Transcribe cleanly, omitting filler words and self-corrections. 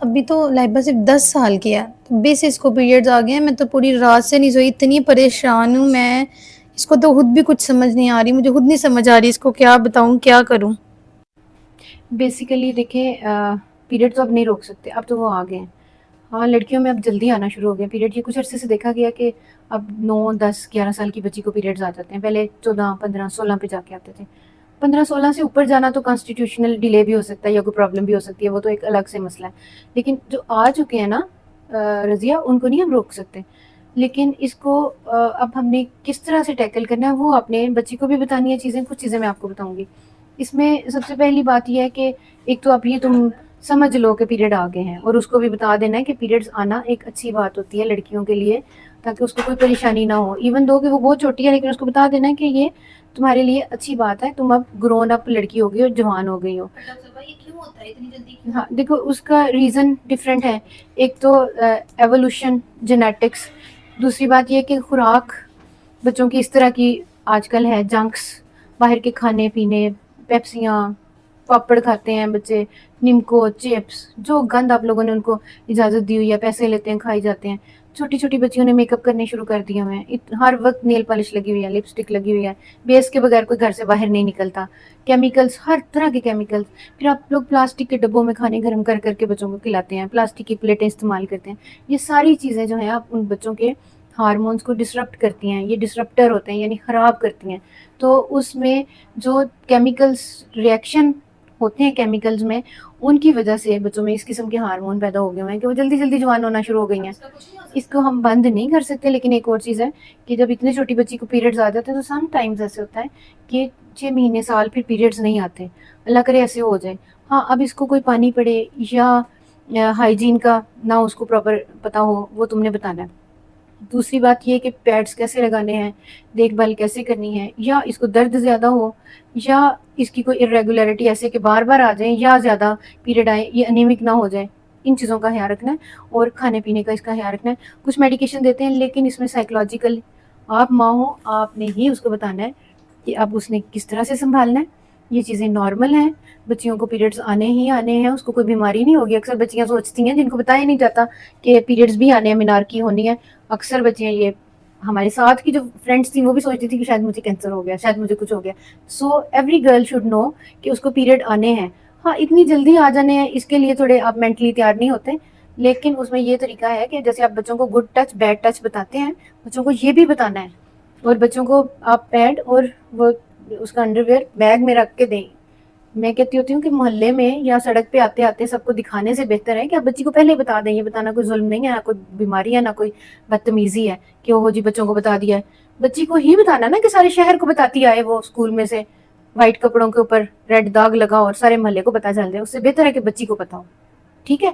ابھی تو لائبہ صرف 10 سال کی ہے، تبھی سے اس کو پیریڈز آ گئے ہیں. میں تو پوری رات سے نہیں سوئی، اتنی پریشان ہوں میں. اس کو تو خود بھی کچھ سمجھ نہیں آ رہی، مجھے خود نہیں سمجھ آ رہی اس کو کیا بتاؤں کیا کروں. بیسیکلی دیکھیں پیریڈ تو اب نہیں روک سکتے، اب تو وہ آ گئے ہیں. ہاں لڑکیوں میں اب جلدی آنا شروع ہو گیا پیریڈ. یہ کچھ عرصے سے دیکھا گیا کہ اب 9 10 11 سال کی بچی کو پیریڈز آ جاتے ہیں. پہلے 14 15 16 پہ جا کے آتے تھے. 15 16 سے اوپر جانا تو کانسٹیٹیوشنل ڈیلے بھی ہو سکتا ہے یا کوئی پرابلم بھی ہو سکتی ہے، وہ تو ایک الگ سے مسئلہ ہے. لیکن جو آ چکے ہیں نا رضیہ، ان کو نہیں ہم روک سکتے. لیکن اس کو اب ہم نے کس طرح سے ٹیکل کرنا ہے وہ اپنے بچی کو بھی بتانی ہے چیزیں. کچھ چیزیں میں آپ کو بتاؤں گی. اس میں سب سے پہلی بات یہ ہے کہ ایک تو اب یہ تم سمجھ لو کہ پیریڈ آ گئے ہیں، اور اس کو بھی بتا دینا ہے کہ پیریڈز آنا ایک اچھی بات ہوتی ہے لڑکیوں کے لیے، تاکہ اس کو کوئی پریشانی نہ ہو. ایون دو کہ وہ بہت چھوٹی ہے، لیکن اس کو بتا دینا ہے کہ یہ تمہارے لیے اچھی بات ہے، تم اب گرون اپ لڑکی ہو گئی ہو، جوان ہو گئی ہو. ہاں دیکھو اس کا ریزن ڈفرینٹ ہے. ایک تو ایوولوشن، جینیٹکس. دوسری بات یہ کہ خوراک بچوں کی اس طرح کی آج کل ہے، جنکس، باہر کے کھانے پینے، پیپسیاں، پاپڑ کھاتے ہیں بچے، نمکو، چپس، جو گند آپ لوگوں نے ان کو اجازت دی ہوئی ہے، پیسے لیتے ہیں کھائی جاتے ہیں. چھوٹی چھوٹی بچیوں نے میک اپ کرنے شروع کر دیے ہوئے ہیں، ہر وقت نیل پالش لگی ہوئی ہے، لپسٹک لگی ہوئی ہے، بیس کے بغیر کوئی گھر سے باہر نہیں نکلتا. کیمیکلز، ہر طرح کے کیمیکلز. پھر آپ لوگ پلاسٹک کے ڈبوں میں کھانے گرم کر کر کے بچوں کو کھلاتے ہیں، پلاسٹک کی پلیٹیں استعمال کرتے ہیں. یہ ساری چیزیں جو ہیں آپ ان بچوں کے ہارمونز کو ڈسرپٹ کرتی ہیں. یہ ڈسرپٹر ہوتے ہیں یعنی خراب کرتی ہیں. تو اس میں جو کیمیکلز ریئیکشن ہوتے ہیں کیمیکلز میں، ان کی وجہ سے بچوں میں اس قسم کے ہارمون پیدا ہو گئے ہیں کہ وہ جلدی جلدی جوان ہونا شروع ہو گئی ہیں. اس کو ہم بند نہیں کر سکتے. لیکن ایک اور چیز ہے کہ جب اتنی چھوٹی بچی کو پیریڈز آ جاتے ہیں تو سم ٹائمز ایسے ہوتا ہے کہ 6 مہینے سال پھر پیریڈز نہیں آتے. اللہ کرے ایسے ہو جائے. ہاں اب اس کو کوئی پانی پڑے یا ہائیجین کا نہ اس کو پراپر پتا ہو، وہ تم نے بتانا ہے. دوسری بات یہ کہ پیڈز کیسے لگانے ہیں، دیکھ بھال کیسے کرنی ہے، یا اس کو درد زیادہ ہو، یا اس کی کوئی irregularity ایسے کہ بار بار آ جائیں یا زیادہ پیریڈ آئے، یہ انیمک نہ ہو جائے. ان چیزوں کا خیال رکھنا ہے اور کھانے پینے کا اس کا خیال رکھنا ہے. کچھ میڈیکیشن دیتے ہیں لیکن اس میں سائیکولوجیکل، آپ ماں ہو آپ نے ہی اس کو بتانا ہے کہ اب اس نے کس طرح سے سنبھالنا ہے. یہ چیزیں نارمل ہیں، بچیوں کو پیریڈز آنے ہی آنے ہیں، اس کو کوئی بیماری نہیں ہوگی. اکثر بچیاں سوچتی ہیں جن کو بتایا نہیں جاتا کہ پیریڈز بھی آنے ہیں، مینارکی ہونی ہے. اکثر بچیاں، یہ ہمارے ساتھ کی جو فرینڈس تھیں وہ بھی سوچتی تھی کہ شاید مجھے کینسر ہو گیا، شاید مجھے کچھ ہو گیا. So every girl should know کہ اس کو پیریڈ آنے ہیں. ہاں اتنی جلدی آ جانے ہیں اس کے لیے تھوڑے آپ مینٹلی تیار نہیں ہوتے. لیکن اس میں یہ طریقہ ہے کہ جیسے آپ بچوں کو گڈ ٹچ بیڈ ٹچ بتاتے ہیں، بچوں کو یہ بھی بتانا ہے. اور بچوں کو آپ پیڈ اور وہ اس کا انڈر ویئر بیگ میں رکھ کے دیں. میں کہتی ہوتی ہوں کہ محلے میں یا سڑک پہ آتے آتے سب کو دکھانے سے بہتر ہے کہ آپ بچی کو پہلے بتا دیں. یہ بتانا کوئی ظلم نہیں ہے، نہ کوئی بیماری ہے، نہ کوئی بدتمیزی ہے کہ وہ جی بچوں کو بتا دیا ہے. بچی کو ہی بتانا نا کہ سارے شہر کو بتاتی آئے وہ اسکول میں سے، وائٹ کپڑوں کے اوپر ریڈ داغ لگا اور سارے محلے کو پتا چل جائے. اس سے بہتر ہے کہ بچی کو پتا ہو. ٹھیک ہے.